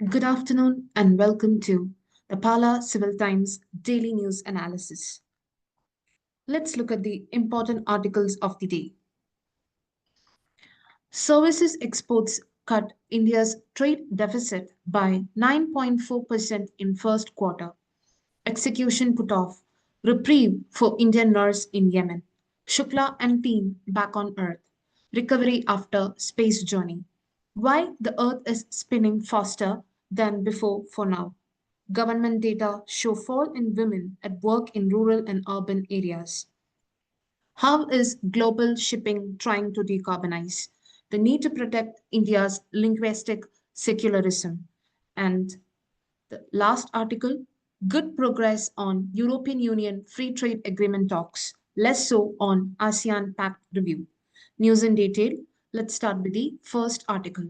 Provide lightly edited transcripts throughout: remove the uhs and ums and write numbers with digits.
Good afternoon and welcome to the Pala Civil Times Daily News Analysis. Let's look at the important articles of the day. Services exports cut India's trade deficit by 9.4% in first quarter. Execution put off. Reprieve for Indian nurse in Yemen. Shukla and team back on Earth. Recovery after space journey. Why the Earth is spinning faster than before for now. Government data show fall in women at work in rural and urban areas. How is global shipping trying to decarbonize? The need to protect India's linguistic secularism. And the last article, good progress on European Union free trade agreement talks, less so on ASEAN Pact review. News in detail. Let's start with the first article.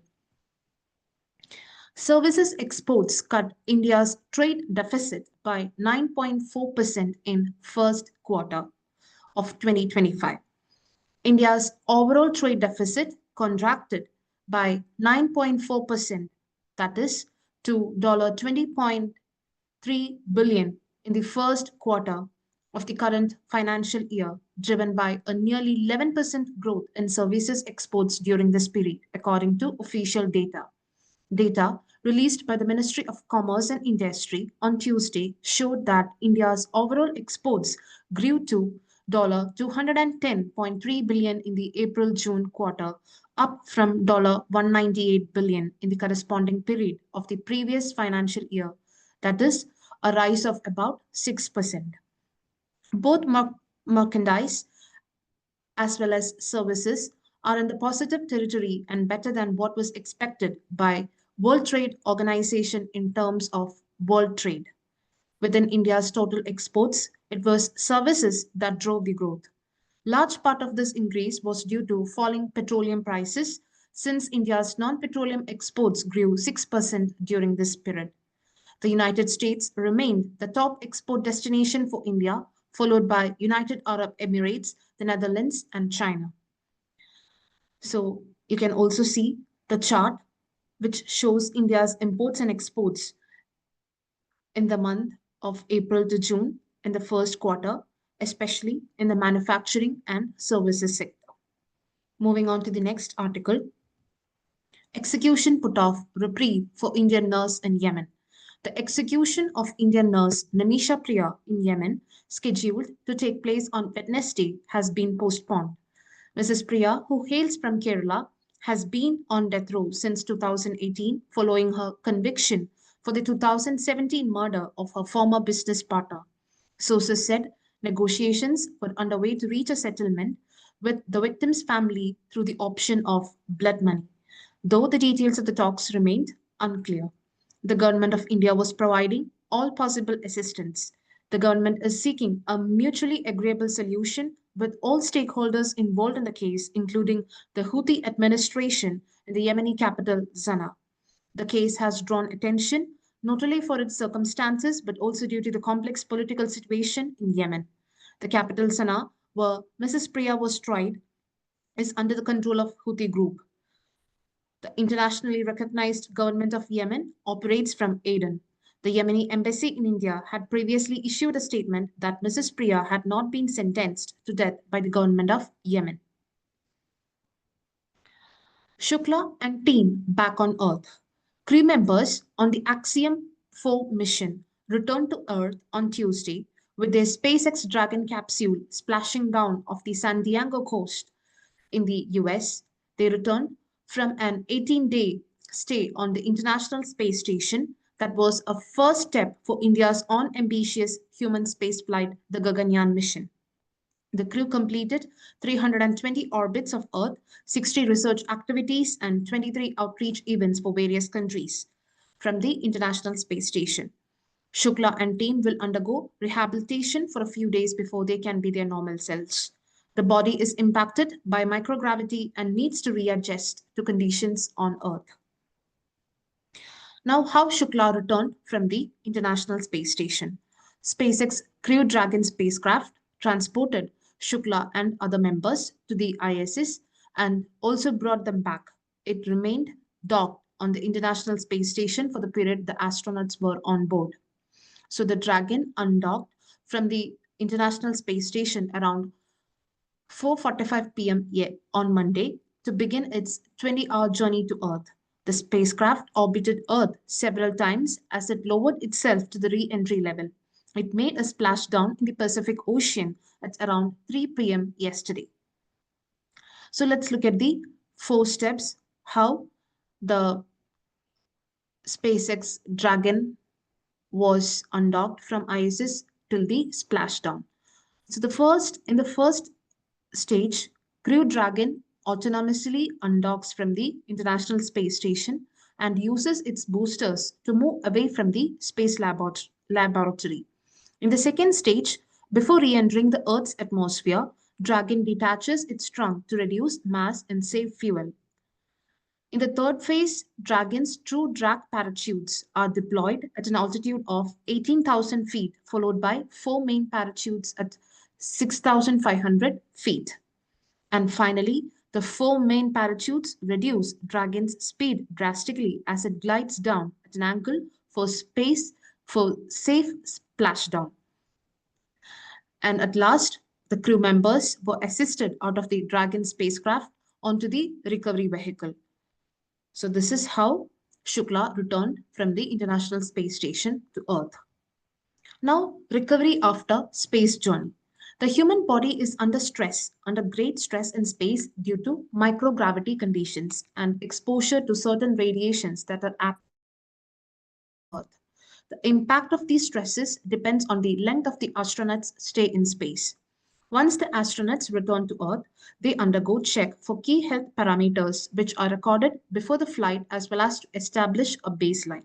Services exports cut India's trade deficit by 9.4% in first quarter of 2025. India's overall trade deficit contracted by 9.4%, that is to $20.3 billion in the first quarter of the current financial year, driven by a nearly 11% growth in services exports during this period, according to official data. Data released by the Ministry of Commerce and Industry on Tuesday showed that India's overall exports grew to $210.3 billion in the April-June quarter, up from $198 billion in the corresponding period of the previous financial year. That is a rise of about 6%. Both merchandise as well as services are in the positive territory and better than what was expected by World Trade Organization in terms of world trade. Within India's total exports, it was services that drove the growth. Large part of this increase was due to falling petroleum prices, since India's non-petroleum exports grew 6% during this period. The United States remained the top export destination for India, followed by United Arab Emirates, the Netherlands, and China. So you can also see the chart which shows India's imports and exports in the month of April to June in the first quarter, especially in the manufacturing and services sector. Moving on to the next article. Execution put off, reprieve for Indian nurse in Yemen. The execution of Indian nurse Nimisha Priya in Yemen, scheduled to take place on Wednesday, has been postponed. Mrs. Priya, who hails from Kerala, has been on death row since 2018 following her conviction for the 2017 murder of her former business partner. Sources said negotiations were underway to reach a settlement with the victim's family through the option of blood money, though the details of the talks remained unclear. The government of India was providing all possible assistance. The government is seeking a mutually agreeable solution with all stakeholders involved in the case, including the Houthi administration in the Yemeni capital, Sana'a. The case has drawn attention not only for its circumstances, but also due to the complex political situation in Yemen. The capital, Sana'a, where Mrs. Priya was tried, is under the control of Houthi group. The internationally recognized government of Yemen operates from Aden. The Yemeni embassy in India had previously issued a statement that Mrs. Priya had not been sentenced to death by the government of Yemen. Shukla and team back on Earth. Crew members on the Axiom 4 mission returned to Earth on Tuesday with their SpaceX Dragon capsule splashing down off the San Diego coast in the US. They returned from an 18-day stay on the International Space Station that was a first step for India's own ambitious human spaceflight, the Gaganyaan mission. The crew completed 320 orbits of Earth, 60 research activities, and 23 outreach events for various countries from the International Space Station. Shukla and team will undergo rehabilitation for a few days before they can be their normal selves. The body is impacted by microgravity and needs to readjust to conditions on Earth. Now, how Shukla returned from the International Space Station. SpaceX Crew Dragon spacecraft transported Shukla and other members to the ISS and also brought them back. It remained docked on the International Space Station for the period the astronauts were on board. So the Dragon undocked from the International Space Station around 4:45 p.m. on Monday to begin its 20-hour journey to Earth. The spacecraft orbited Earth several times as it lowered itself to the re-entry level. It made a splashdown in the Pacific Ocean at around 3 p.m. yesterday. So let's look at the 4 steps how the SpaceX Dragon was undocked from ISS till the splashdown. So in the first stage, Crew Dragon autonomously undocks from the International Space Station and uses its boosters to move away from the space laboratory. In the second stage, before re-entering the Earth's atmosphere, Dragon detaches its trunk to reduce mass and save fuel. In the third phase, Dragon's true drag parachutes are deployed at an altitude of 18,000 feet, followed by 4 main parachutes at 6,500 feet. And finally, the 4 main parachutes reduce Dragon's speed drastically as it glides down at an angle for safe splashdown. And at last, the crew members were assisted out of the Dragon spacecraft onto the recovery vehicle. So this is how Shukla returned from the International Space Station to Earth. Now, recovery after space journey. The human body is under great stress in space due to microgravity conditions and exposure to certain radiations that are active on Earth. The impact of these stresses depends on the length of the astronauts' stay in space. Once the astronauts return to Earth, they undergo check for key health parameters which are recorded before the flight as well as to establish a baseline.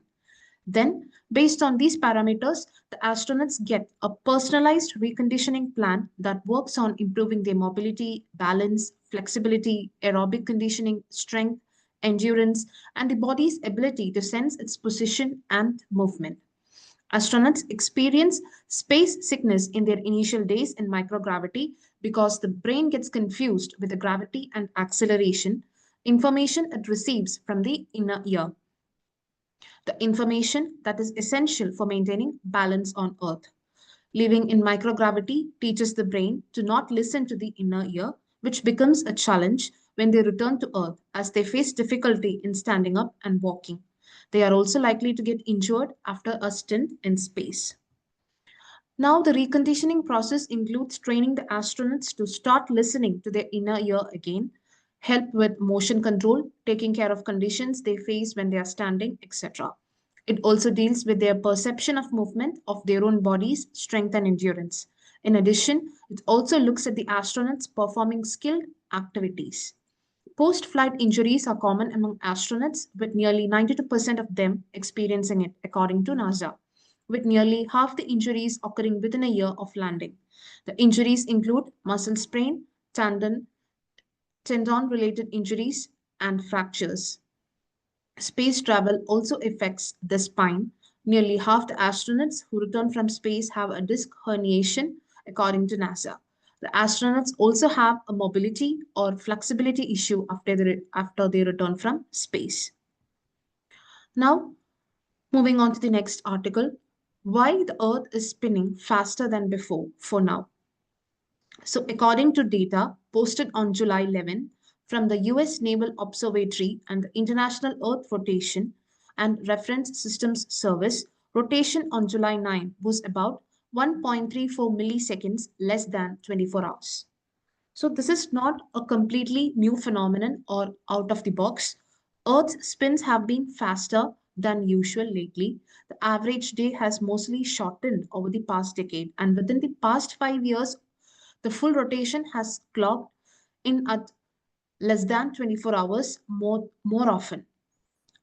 Then, based on these parameters, the astronauts get a personalized reconditioning plan that works on improving their mobility, balance, flexibility, aerobic conditioning, strength, endurance, and the body's ability to sense its position and movement. Astronauts experience space sickness in their initial days in microgravity because the brain gets confused with the gravity and acceleration information it receives from the inner ear. The information that is essential for maintaining balance on Earth. Living in microgravity teaches the brain to not listen to the inner ear, which becomes a challenge when they return to Earth as they face difficulty in standing up and walking. They are also likely to get injured after a stint in space. Now, the reconditioning process includes training the astronauts to start listening to their inner ear again, help with motion control, taking care of conditions they face when they are standing, etc. It also deals with their perception of movement of their own bodies, strength, and endurance. In addition, it also looks at the astronauts performing skilled activities. Post-flight injuries are common among astronauts, with nearly 92% of them experiencing it, according to NASA, with nearly half the injuries occurring within a year of landing. The injuries include muscle sprain, tendon-related injuries, and fractures. Space travel also affects the spine. Nearly half the astronauts who return from space have a disc herniation, according to NASA. The astronauts also have a mobility or flexibility issue after they return from space. Now, moving on to the next article, why the Earth is spinning faster than before for now. So according to data posted on July 11 from the US Naval Observatory and the International Earth Rotation and Reference Systems Service, rotation on July 9 was about 1.34 milliseconds less than 24 hours. So this is not a completely new phenomenon or out of the box. Earth's spins have been faster than usual lately. The average day has mostly shortened over the past decade, and within the past 5 years, the full rotation has clocked in at less than 24 hours more often.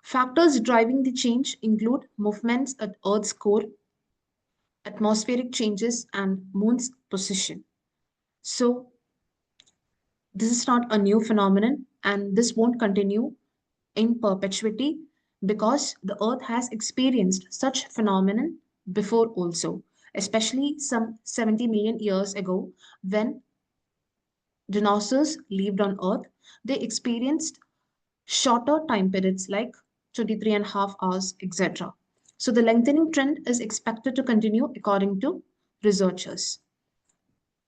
Factors driving the change include movements at Earth's core, atmospheric changes, and Moon's position. So this is not a new phenomenon, and this won't continue in perpetuity because the Earth has experienced such phenomenon before also, especially some 70 million years ago when dinosaurs lived on Earth. They experienced shorter time periods like 23.5 hours, etc. So the lengthening trend is expected to continue according to researchers.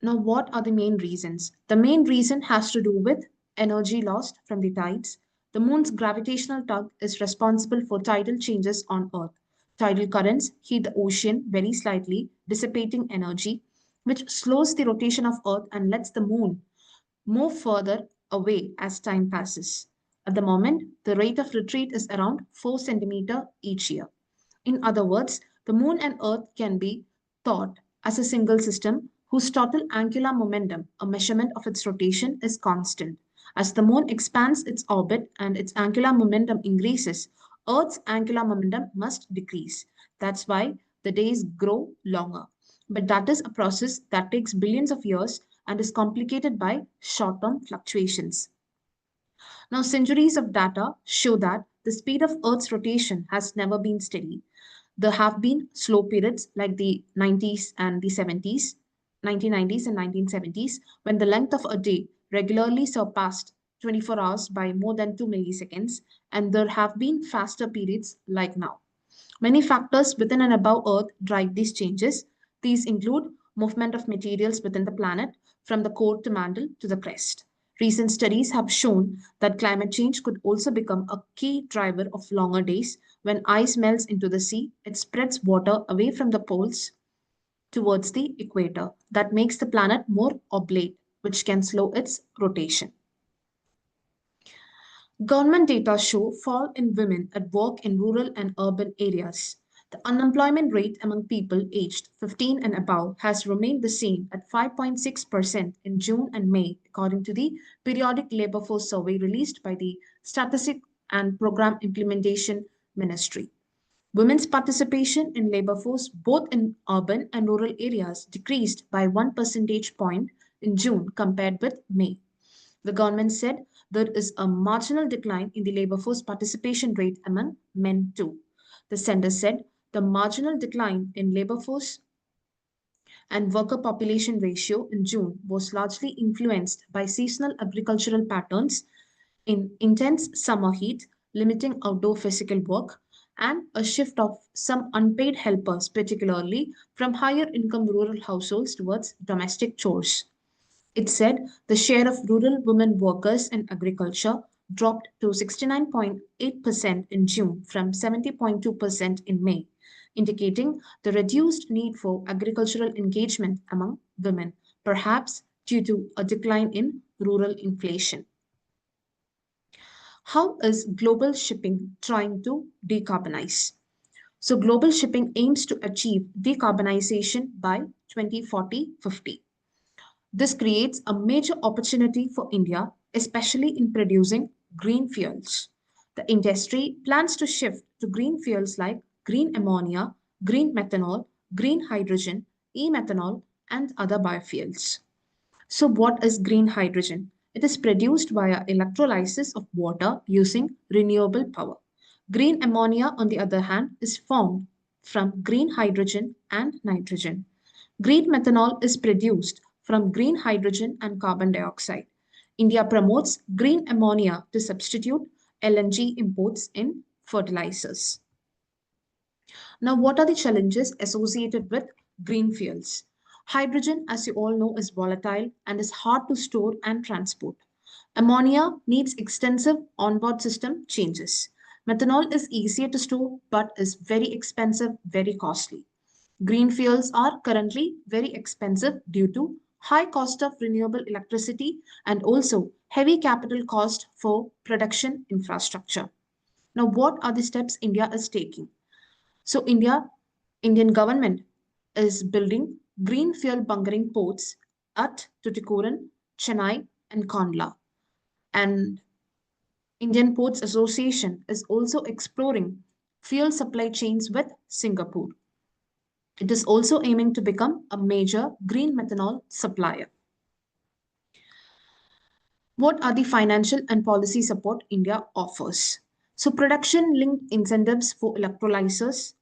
Now, what are the main reasons? The main reason has to do with energy lost from the tides. The moon's gravitational tug is responsible for tidal changes on Earth. Tidal currents heat the ocean very slightly, dissipating energy, which slows the rotation of Earth and lets the moon move further away as time passes. At the moment, the rate of retreat is around 4 centimeters each year. In other words, the moon and Earth can be thought as a single system whose total angular momentum, a measurement of its rotation, is constant. As the moon expands its orbit and its angular momentum increases, Earth's angular momentum must decrease. That's why the days grow longer. But that is a process that takes billions of years and is complicated by short-term fluctuations. Now, centuries of data show that the speed of Earth's rotation has never been steady. There have been slow periods like the 90s and the 70s, 1990s and 1970s, when the length of a day regularly surpassed 24 hours by more than 2 milliseconds, and there have been faster periods like now. Many factors within and above Earth drive these changes. These include movement of materials within the planet, from the core to mantle to the crest. Recent studies have shown that climate change could also become a key driver of longer days. When ice melts into the sea, it spreads water away from the poles towards the equator. That makes the planet more oblate, which can slow its rotation. Government data show fall in women at work in rural and urban areas. The unemployment rate among people aged 15 and above has remained the same at 5.6% in June and May, according to the periodic labor force survey released by the Statistic and Program Implementation Ministry. Women's participation in labor force both in urban and rural areas decreased by 1 percentage point in June compared with May. The government said there is a marginal decline in the labor force participation rate among men too. The center said the marginal decline in labor force and worker population ratio in June was largely influenced by seasonal agricultural patterns in intense summer heat, limiting outdoor physical work, and a shift of some unpaid helpers, particularly from higher income rural households towards domestic chores. It said the share of rural women workers in agriculture dropped to 69.8% in June from 70.2% in May, indicating the reduced need for agricultural engagement among women, perhaps due to a decline in rural inflation. How is global shipping trying to decarbonize? So, global shipping aims to achieve decarbonization by 2040-50. This creates a major opportunity for India, especially in producing green fuels. The industry plans to shift to green fuels like green ammonia, green methanol, green hydrogen, e-methanol, and other biofuels. So, what is green hydrogen? It is produced via electrolysis of water using renewable power. Green ammonia, on the other hand, is formed from green hydrogen and nitrogen. Green methanol is produced from green hydrogen and carbon dioxide. India promotes green ammonia to substitute LNG imports in fertilizers. Now, what are the challenges associated with green fuels? Hydrogen, as you all know, is volatile and is hard to store and transport. Ammonia needs extensive onboard system changes. Methanol is easier to store but is very expensive, very costly. Green fuels are currently very expensive due to high cost of renewable electricity and also heavy capital cost for production infrastructure. Now, what are the steps India is taking? So Indian government is building green fuel bunkering ports at Tuticorin, Chennai, and Kandla. And Indian Ports Association is also exploring fuel supply chains with Singapore. It is also aiming to become a major green methanol supplier. What are the financial and policy support India offers? So production-linked incentives for electrolyzers,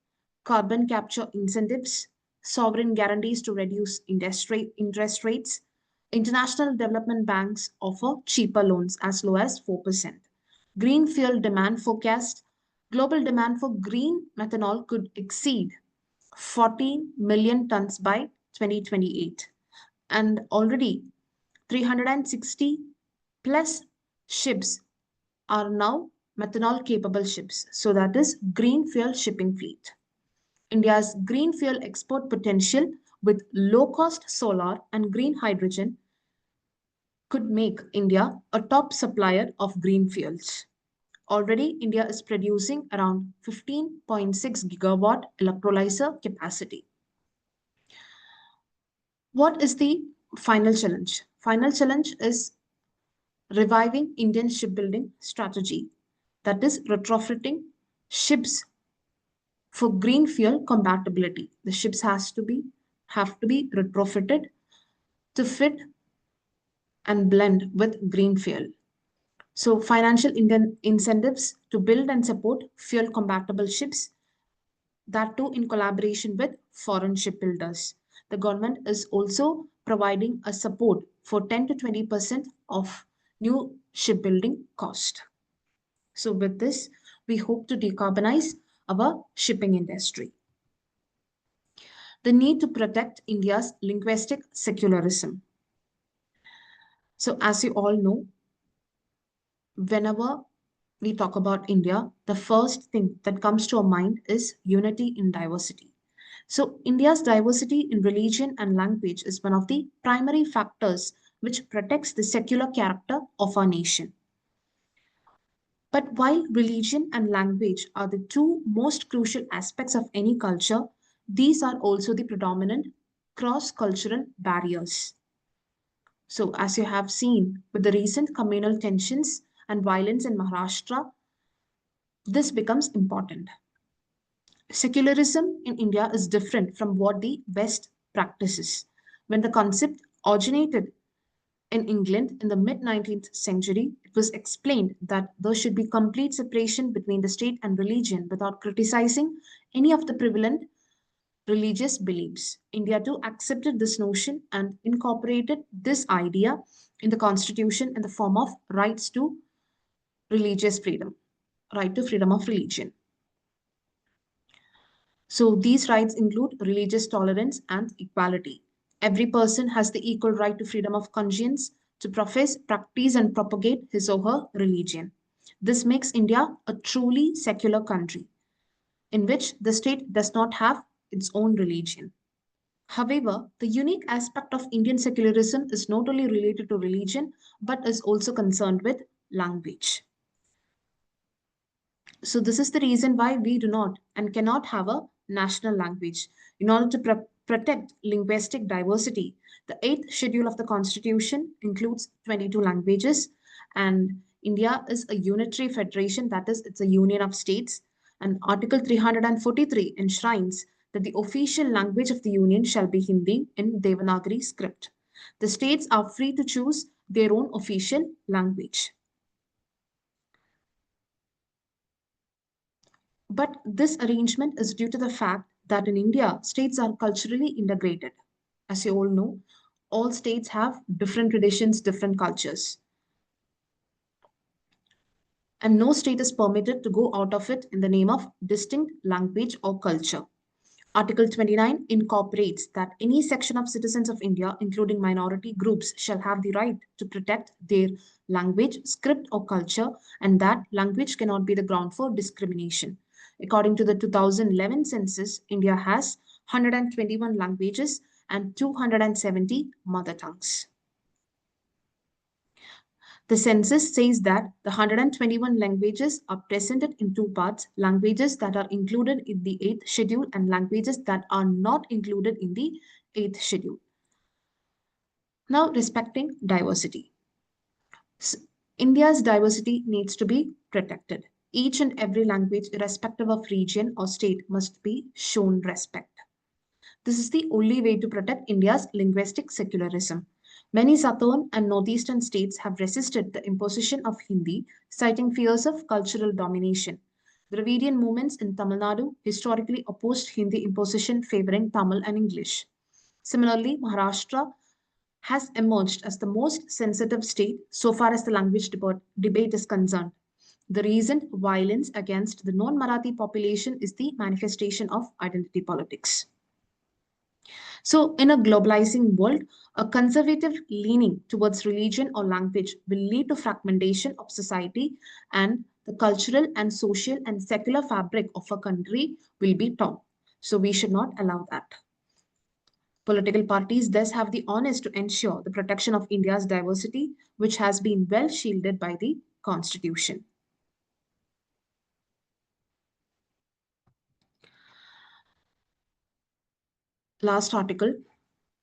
carbon capture incentives, sovereign guarantees to reduce interest rates. International development banks offer cheaper loans as low as 4%. Green fuel demand forecast. global demand for green methanol could exceed 14 million tons by 2028. And already 360 plus ships are now methanol capable ships. So that is green fuel shipping fleet. India's green fuel export potential with low-cost solar and green hydrogen could make India a top supplier of green fuels. Already, India is producing around 15.6 gigawatt electrolyzer capacity. What is the final challenge? Final challenge is reviving Indian shipbuilding strategy, that is retrofitting ships for green fuel compatibility. The ships have to be retrofitted to fit and blend with green fuel. So financial incentives to build and support fuel compatible ships, that too in collaboration with foreign shipbuilders. The government is also providing a support for 10 to 20% of new shipbuilding cost. So with this, we hope to decarbonize our shipping industry. The need to protect India's linguistic secularism. So as you all know, whenever we talk about India, the first thing that comes to our mind is unity in diversity. So India's diversity in religion and language is one of the primary factors which protects the secular character of our nation. But while religion and language are the two most crucial aspects of any culture, these are also the predominant cross-cultural barriers. So as you have seen with the recent communal tensions and violence in Maharashtra, this becomes important. Secularism in India is different from what the West practices. When the concept originated in England in the mid-19th century, it was explained that there should be complete separation between the state and religion without criticizing any of the prevalent religious beliefs. India too accepted this notion and incorporated this idea in the constitution in the form of rights to religious freedom, right to freedom of religion. So these rights include religious tolerance and equality. Every person has the equal right to freedom of conscience to profess, practice, and propagate his or her religion. This makes India a truly secular country in which the state does not have its own religion. However, the unique aspect of Indian secularism is not only related to religion, but is also concerned with language. So this is the reason why we do not and cannot have a national language. In order to protect linguistic diversity, the 8th schedule of the Constitution includes 22 languages, and India is a unitary federation, that is, it's a union of states, and Article 343 enshrines that the official language of the union shall be Hindi in Devanagari script. The states are free to choose their own official language. But this arrangement is due to the fact that in India, states are culturally integrated. As you all know, all states have different traditions, different cultures. And no state is permitted to go out of it in the name of distinct language or culture. Article 29 incorporates that any section of citizens of India, including minority groups, shall have the right to protect their language, script, or culture, and that language cannot be the ground for discrimination. According to the 2011 census, India has 121 languages and 270 mother tongues. The census says that the 121 languages are presented in two parts: languages that are included in the 8th schedule and languages that are not included in the 8th schedule. Now, respecting diversity. India's diversity needs to be protected. Each and every language, irrespective of region or state, must be shown respect. This is the only way to protect India's linguistic secularism. Many southern and northeastern states have resisted the imposition of Hindi, citing fears of cultural domination. The Dravidian movements in Tamil Nadu historically opposed Hindi imposition, favoring Tamil and English. Similarly, Maharashtra has emerged as the most sensitive state so far as the language debate is concerned. The reason violence against the non-Marathi population is the manifestation of identity politics. So, in a globalizing world, a conservative leaning towards religion or language will lead to fragmentation of society, and the cultural and social and secular fabric of a country will be torn. So, we should not allow that. Political parties thus have the onus to ensure the protection of India's diversity, which has been well shielded by the Constitution. Last article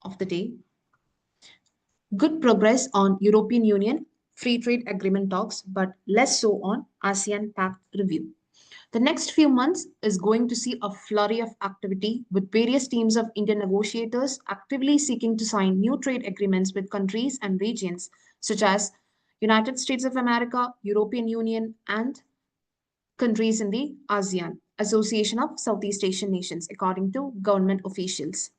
of the day. Good progress on European Union free trade agreement talks, but less so on ASEAN Pact review. The next few months is going to see a flurry of activity with various teams of Indian negotiators actively seeking to sign new trade agreements with countries and regions such as United States of America, European Union, and countries in the ASEAN, Association of Southeast Asian Nations, according to government officials.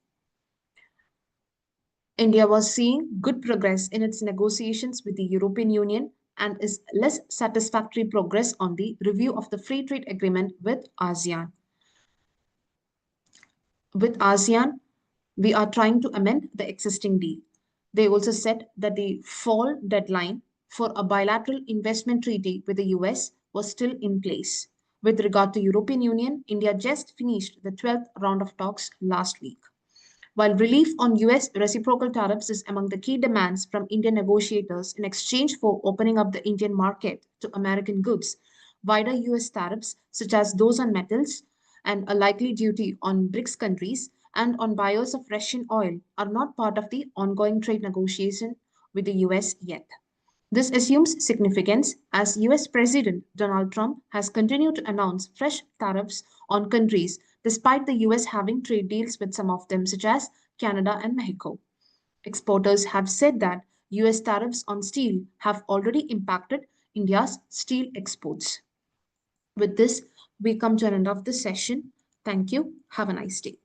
India was seeing good progress in its negotiations with the European Union and is less satisfactory progress on the review of the free trade agreement with ASEAN. With ASEAN, we are trying to amend the existing deal. They also said that the fall deadline for a bilateral investment treaty with the US was still in place. With regard to European Union, India just finished the 12th round of talks last week. While relief on US reciprocal tariffs is among the key demands from Indian negotiators in exchange for opening up the Indian market to American goods, wider US tariffs, such as those on metals and a likely duty on BRICS countries and on buyers of Russian oil, are not part of the ongoing trade negotiation with the US yet. This assumes significance as US President Donald Trump has continued to announce fresh tariffs on countries despite the US having trade deals with some of them, such as Canada and Mexico. Exporters have said that US tariffs on steel have already impacted India's steel exports. With this, we come to an end of this session. Thank you. Have a nice day.